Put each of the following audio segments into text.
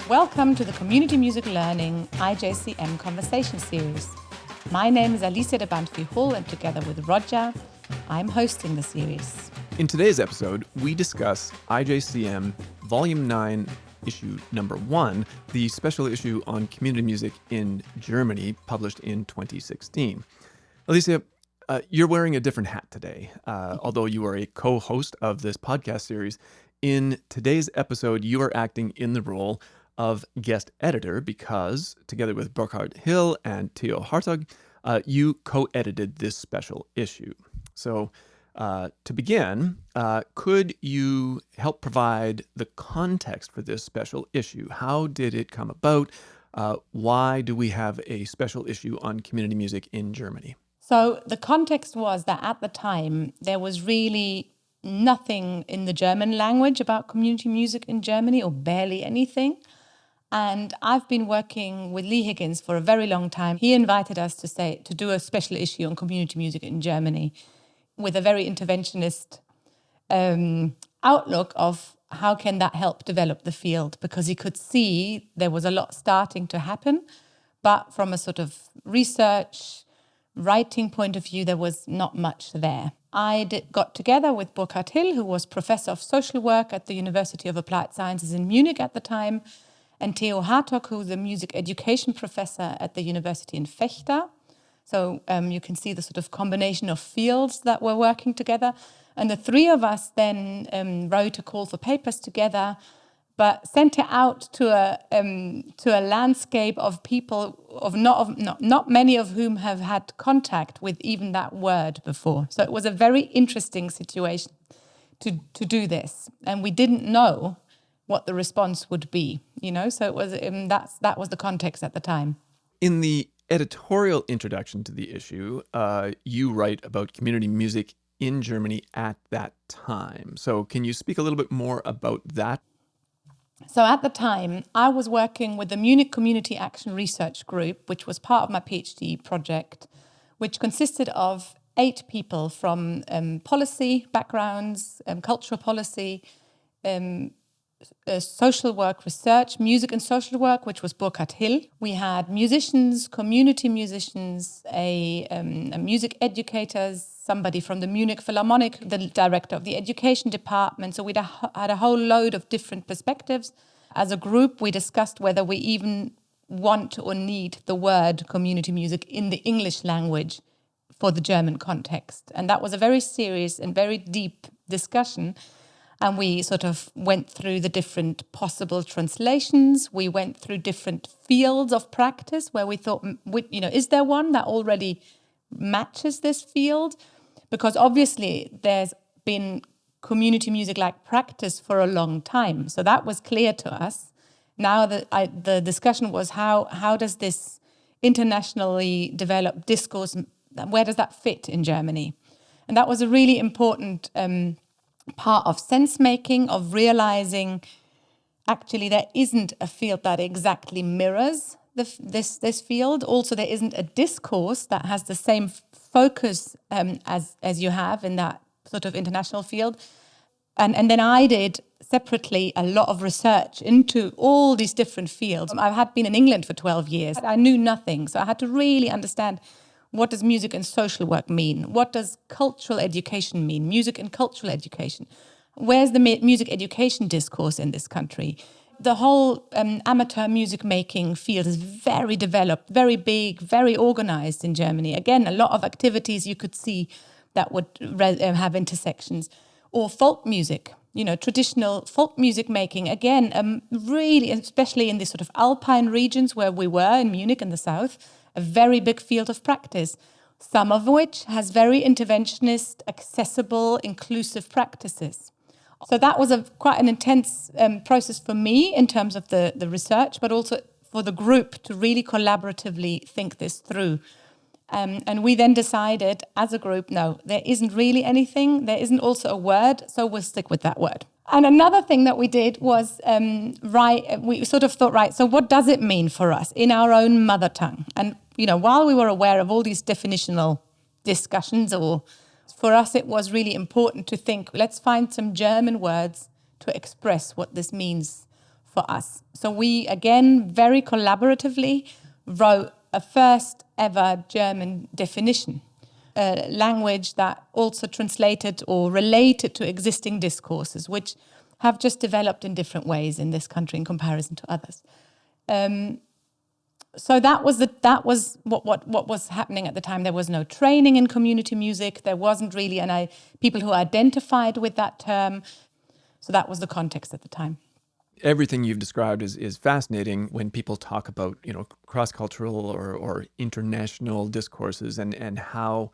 Welcome to the Community Music Learning IJCM Conversation Series. My name is Alicia de Banffy-Hall, and together with Roger, I'm hosting the series. In today's episode, we discuss IJCM Volume 9, Issue Number 1, the special issue on community music in Germany, published in 2016. Alicia, you're wearing a different hat today, although you are a co-host of this podcast series. In today's episode, you are acting in the role of guest editor because, together with Burkhard Hill and Theo Hartogh, you co-edited this special issue. So, to begin, could you help provide the context for this special issue? How did it come about? Why do we have a special issue on community music in Germany? So the context was that at the time, there was really nothing in the German language about community music in Germany, or barely anything. And I've been working with Lee Higgins for a very long time. He invited us to do a special issue on community music in Germany with a very interventionist outlook of how can that help develop the field, because he could see there was a lot starting to happen, but from a sort of research, writing point of view, there was not much there. I got together with Burkhard Hill, who was professor of social work at the University of Applied Sciences in Munich at the time, and Theo Hartogh, who was a music education professor at the university in Vechta. So you can see the sort of combination of fields that were working together. And the three of us then wrote a call for papers together, but sent it out to a landscape of people of not many of whom have had contact with even that word before. So it was a very interesting situation to do this, and we didn't know what the response would be. So it was that was the context at the time. In the editorial introduction to the issue, you write about community music in Germany at that time. So can you speak a little bit more about that? So at the time, I was working with the Munich Community Action Research Group, which was part of my PhD project, which consisted of 8 people from policy backgrounds, cultural policy, social work research, music and social work, which was Burkhard Hill. We had musicians, community musicians, a music educators, somebody from the Munich Philharmonic, the director of the education department. So we had a whole load of different perspectives. As a group, we discussed whether we even want or need the word community music in the English language for the German context. And that was a very serious and very deep discussion. And we sort of went through the different possible translations. We went through different fields of practice where we thought, is there one that already matches this field? Because obviously there's been community music-like practice for a long time. So that was clear to us. Now the discussion was how does this internationally developed discourse, where does that fit in Germany? And that was a really important part of sense-making, of realizing actually there isn't a field that exactly mirrors this field. Also, there isn't a discourse that has the same focus as you have in that sort of international field. And then I did separately a lot of research into all these different fields. I had been in England for 12 years. I knew nothing, so I had to really understand, what does music and social work mean? What does cultural education mean? Music and cultural education. Where's the music education discourse in this country? The whole amateur music making field is very developed, very big, very organized in Germany. Again, a lot of activities you could see that would have intersections. Or folk music, traditional folk music making. Again, really, especially in the sort of alpine regions where we were in Munich in the south, a very big field of practice, some of which has very interventionist, accessible, inclusive practices. So that was quite an intense process for me in terms of the research, but also for the group to really collaboratively think this through. And we then decided as a group, no, there isn't really anything. There isn't also a word, so we'll stick with that word. And another thing that we did was we sort of thought, so what does it mean for us in our own mother tongue? And, while we were aware of all these definitional discussions, for us it was really important to think, let's find some German words to express what this means for us. So we, again, very collaboratively wrote a first ever German definition, a language that also translated or related to existing discourses, which have just developed in different ways in this country in comparison to others. So that was what was happening at the time. There was no training in community music. There wasn't really people who identified with that term. So that was the context at the time. Everything you've described is fascinating when people talk about, cross-cultural or international discourses and how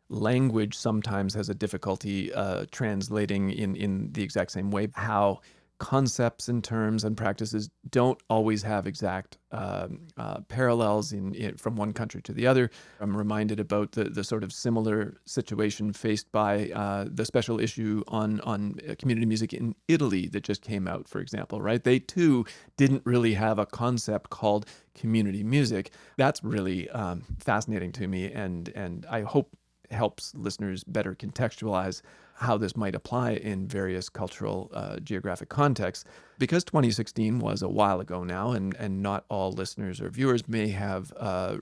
language sometimes has a difficulty translating in the exact same way, how concepts and terms and practices don't always have exact parallels from one country to the other. I'm reminded about the sort of similar situation faced by the special issue on community music in Italy that just came out, for example, right? They too didn't really have a concept called community music. That's really fascinating to me, and I hope helps listeners better contextualize how this might apply in various cultural geographic contexts. Because 2016 was a while ago now, and not all listeners or viewers may have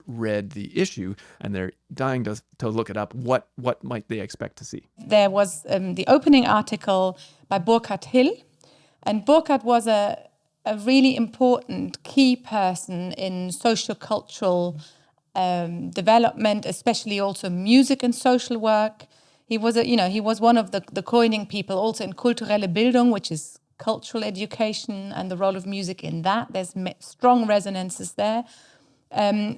read the issue, and they're dying to look it up, what might they expect to see? There was the opening article by Burkhard Hill, and Burkhard was a really important key person in socio-cultural development, especially also music and social work. He was one of the coining people also in kulturelle Bildung, which is cultural education, and the role of music in that. There's strong resonances there.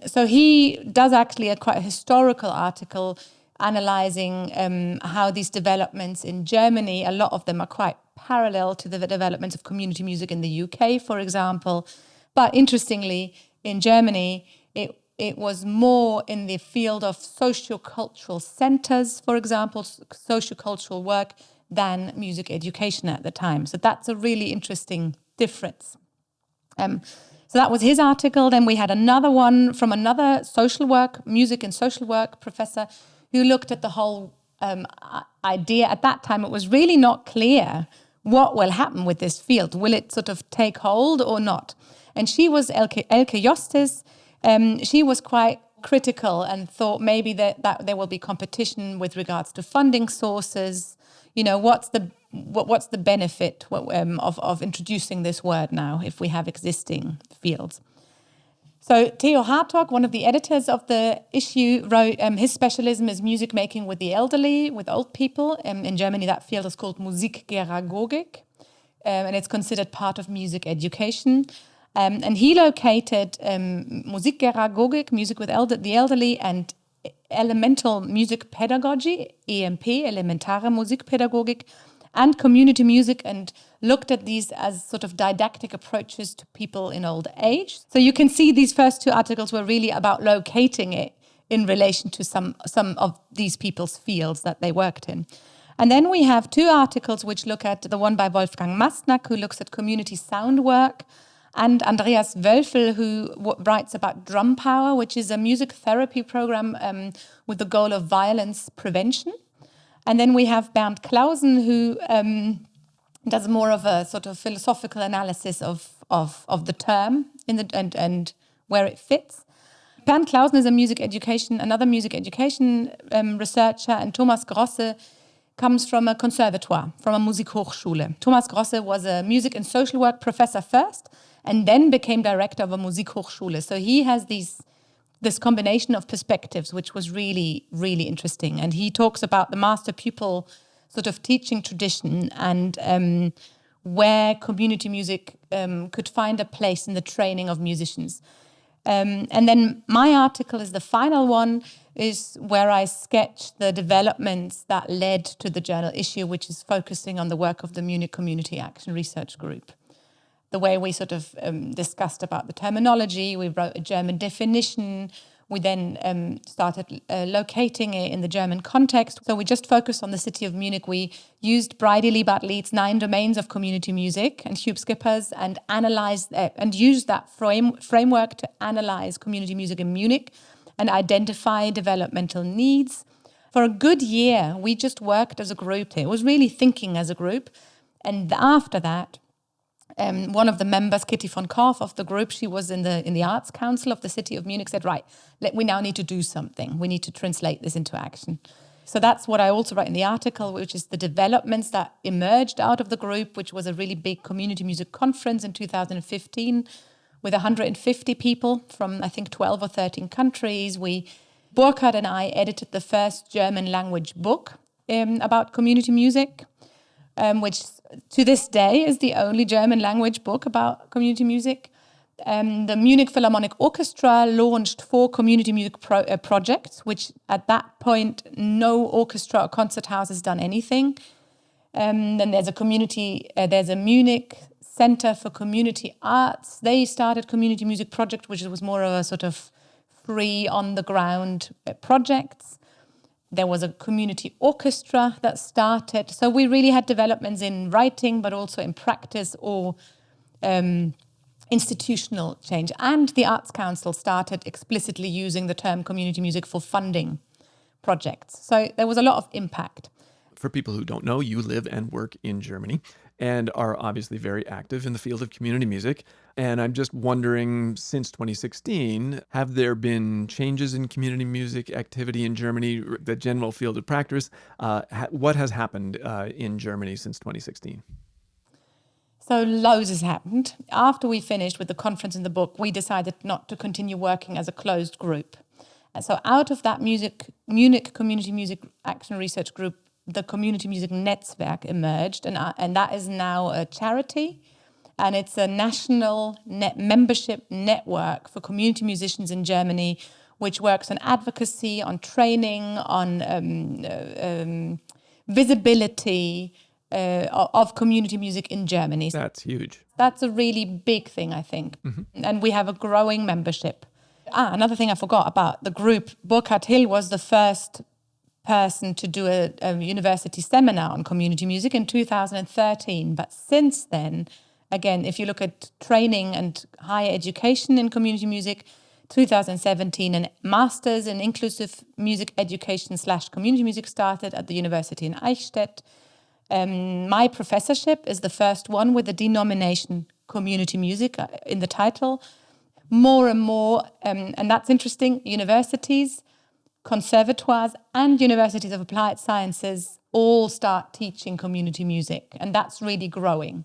So he does actually quite a historical article analyzing how these developments in Germany, a lot of them are quite parallel to the developments of community music in the UK, for example. But interestingly, in Germany, it was more in the field of socio-cultural centers, for example, socio-cultural work, than music education at the time. So that's a really interesting difference. So that was his article. Then we had another one from another social work, music and social work professor, who looked at the whole idea. At that time, it was really not clear what will happen with this field. Will it sort of take hold or not? And she was Elke Jostis. She was quite critical and thought maybe that there will be competition with regards to funding sources. What's the benefit of introducing this word now if we have existing fields? So Theo Hartogh, one of the editors of the issue, wrote his specialism is music making with the elderly, with old people. In Germany, that field is called Musikgeragogik, and it's considered part of music education. And he located Musikgeragogik, music with the elderly, and elemental music pedagogy, EMP, elementare Musikpädagogik, and community music, and looked at these as sort of didactic approaches to people in old age. So you can see these first two articles were really about locating it in relation to some of these people's fields that they worked in. And then we have two articles which look at the one by Wolfgang Mastnak, who looks at community sound work, and Andreas Wölfel, who writes about Drum Power, which is a music therapy program with the goal of violence prevention. And then we have Bernd Clausen, who does more of a sort of philosophical analysis of the term and where it fits. Bernd Clausen is another music education researcher, and Thomas Grosse comes from a conservatoire, from a Musikhochschule. Thomas Grosse was a music and social work professor first, and then became director of a Musikhochschule. So he has this combination of perspectives, which was really, really interesting. And he talks about the master-pupil sort of teaching tradition and where community music could find a place in the training of musicians. And then my article is the final one, is where I sketch the developments that led to the journal issue, which is focusing on the work of the Munich Community Action Research Group. The way we sort of discussed about the terminology, we wrote a German definition. We then started locating it in the German context. So we just focused on the city of Munich. We used Breide Liebert-Lied's 9 domains of community music and Hube Skippers and analyzed and used that framework to analyze community music in Munich and identify developmental needs. For a good year, we just worked as a group. It was really thinking as a group. And after that, One of the members, Kitty von Korff of the group, she was in the Arts Council of the city of Munich, said, right, we now need to do something. We need to translate this into action. So that's what I also write in the article, which is the developments that emerged out of the group, which was a really big community music conference in 2015 with 150 people from, I think, 12 or 13 countries. Burkhard and I edited the first German language book about community music, which to this day is the only German language book about community music. The Munich Philharmonic Orchestra launched 4 community music projects, which at that point, no orchestra or concert house has done anything. Then there's a Munich Center for Community Arts. They started community music project, which was more of a sort of free on-the-ground projects. There was a community orchestra that started. So we really had developments in writing, but also in practice or institutional change. And the Arts Council started explicitly using the term community music for funding projects. So there was a lot of impact. For people who don't know, you live and work in Germany and are obviously very active in the field of community music. And I'm just wondering, since 2016, have there been changes in community music activity in Germany, the general field of practice? What has happened in Germany since 2016? So loads has happened. After we finished with the conference and the book, we decided not to continue working as a closed group. And so out of that Munich Community Music Action Research Group, the Community Music Netzwerk emerged, and that is now a charity, and it's a national membership network for community musicians in Germany, which works on advocacy, on training, on visibility of community music in Germany. That's huge. That's a really big thing, I think. Mm-hmm. And we have a growing membership. Another thing I forgot about the group, Burkhard Hill was the first person to do a university seminar on community music in 2013. But since then, again, if you look at training and higher education in community music, 2017, a master's in inclusive music education / community music started at the university in Eichstätt. My professorship is the first one with the denomination community music in the title. More and more, and that's interesting, universities, conservatoires and universities of applied sciences all start teaching community music, and that's really growing.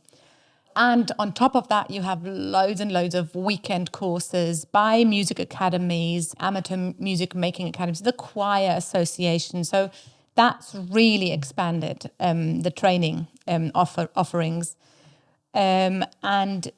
And on top of that, you have loads and loads of weekend courses by music academies, amateur music making academies, the choir association. So that's really expanded the training offerings. And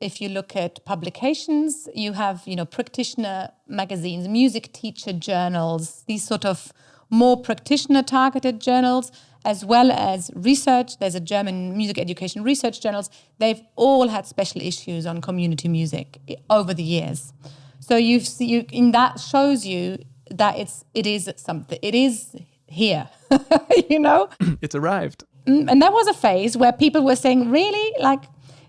if you look at publications, you have, practitioner magazines, music teacher journals, these sort of more practitioner-targeted journals, as well as research. There's a German music education research journals. They've all had special issues on community music over the years. So that shows you that it is something. It is here, It's arrived. And there was a phase where people were saying, really,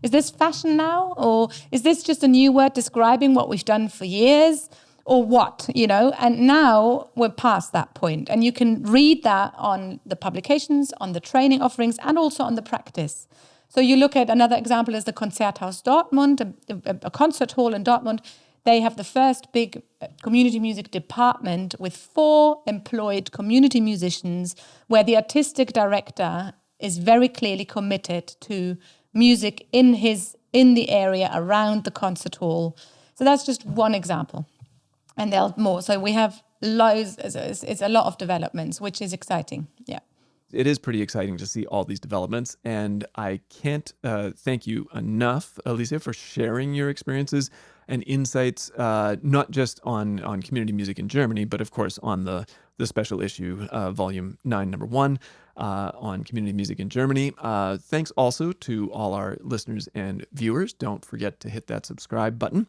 is this fashion now? Or is this just a new word describing what we've done for years? Or what, And now we're past that point. And you can read that on the publications, on the training offerings, and also on the practice. So you look at another example is the Konzerthaus Dortmund, a concert hall in Dortmund. They have the first big community music department with 4 employed community musicians, where the artistic director is very clearly committed to music in the area around the concert hall. So that's just one example. And there are more. So we have loads, it's a lot of developments, which is exciting. Yeah. It is pretty exciting to see all these developments. And I can't thank you enough, Alicia, for sharing your experiences and insights, not just on community music in Germany, but of course on the special issue, Volume 9, Number 1, on community music in Germany. Thanks also to all our listeners and viewers. Don't forget to hit that subscribe button.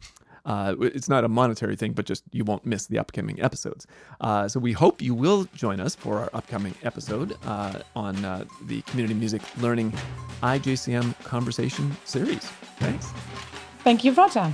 It's not a monetary thing, but just you won't miss the upcoming episodes. So we hope you will join us for our upcoming episode on the Community Music Learning IJCM Conversation Series. Thanks. Thank you, Roger.